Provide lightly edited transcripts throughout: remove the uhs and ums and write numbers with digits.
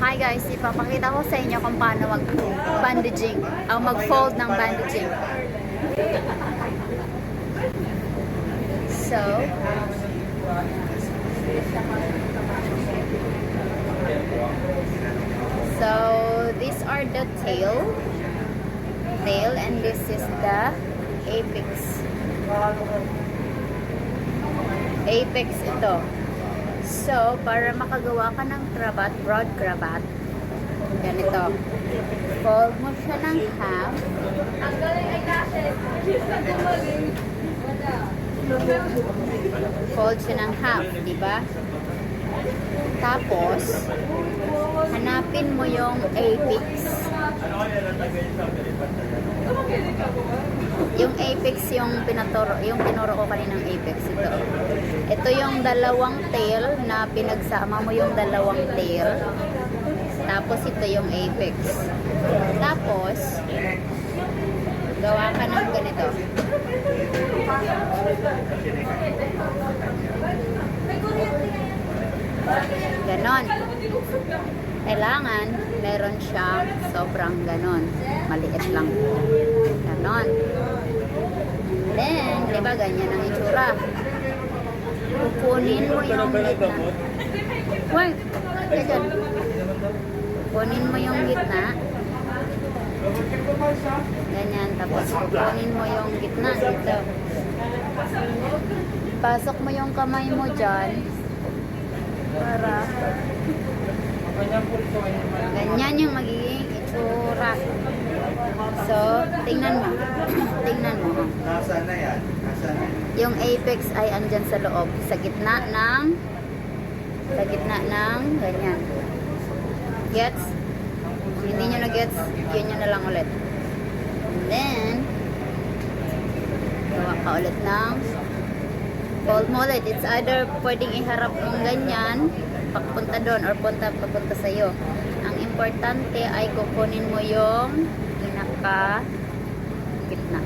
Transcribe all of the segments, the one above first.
Hi guys, ipapakita ko sa inyo kung paano mag-bandaging, mag-fold ng bandaging. So these are the tail, and this is the apex ito. So, para makagawa ka ng cravat, broad cravat, ganito. Fold mo siya ng half. Fold siya ng half, di ba? Tapos, hanapin mo yung apex. Yung apex yung tinuro ko kaninang apex ito. Ito yung dalawang tail na pinagsama mo yung dalawang tail. Tapos ito yung apex. Tapos gawa ka ng ganito. Ganon. Kailangan meron siyang sobrang ganon. Maliit lang. Ganon. Then, di ba ganyan ang itsura? Kukunin mo yung gitna. Wait! Ganyan. Kukunin mo yung gitna. Ganyan. Tapos kukunin mo yung gitna dito. Pasok mo yung kamay mo dyan. Para ganyan yung magiging itsura. So, tingnan mo. Tingnan mo. Nasaan na yan? Yung apex ay andyan sa loob. Sa gitna ng ganyan. Gets? Hindi nyo na gets, yun nyo na lang ulit. And then, gawa ka ulit ng fold mo ulit. It's either pwedeng iharap mong ganyan, papunta doon, or papunta sa'yo. Ang importante ay kukunin mo yung pinaka-gitna.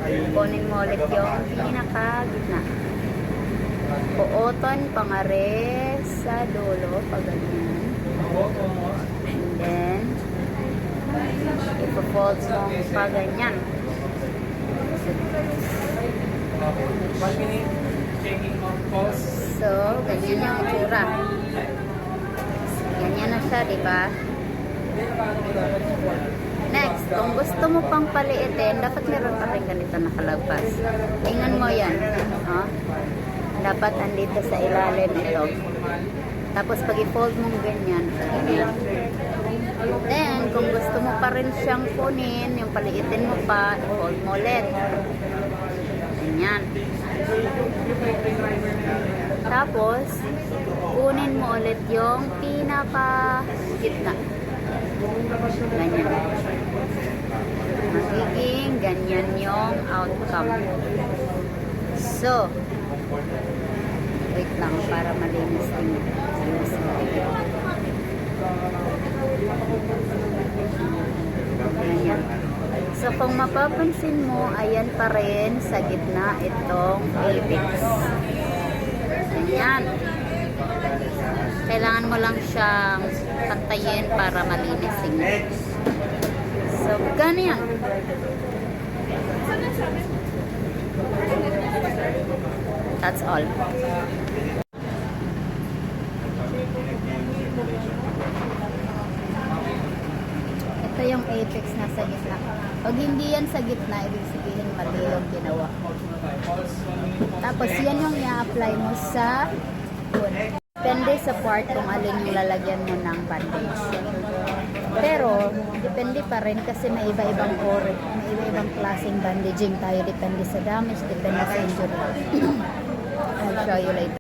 Kukunin mo ulit yung pinaka-gitna. Puoton pangare sa dulo, pag ganyan. And then, ipo-fold mo pa ganyan. So, ganyan yung itsura. Ganyan na siya, diba? Next, kung gusto mo pang paliitin, dapat meron pa rin ganito nakalagpas. Tingnan mo yan. Oh. Dapat andito sa ilalim ito. Tapos pag i-fold mong ganyan, ganyan. Then, kung gusto mo pa rin siyang kunin, yung paliitin mo pa, i-fold mo ulit. Ganyan. Tapos, kunin mo ulit yung pinaka-gitna. Ganyan. Magiging ganyan yung outcome. So, wait lang para malinis din. Ganyan. So, kung mapapansin mo, ayan pa rin sa gitna itong apex. Ganyan. Kailangan mo lang siyang pantayin para malinis din. So, ganyan. That's all. Ito yung apex na sa gitna. Pag hindi yan sa gitna, ibig sabihin mali yung ginawa. Tapos yan yung i-apply mo sa wound. Depende sa part kung alin yung lalagyan mo ng bandage. Pero, depende pa rin kasi may iba-ibang klaseng bandaging tayo. Depende sa damage, depende sa injury. I'll show you later.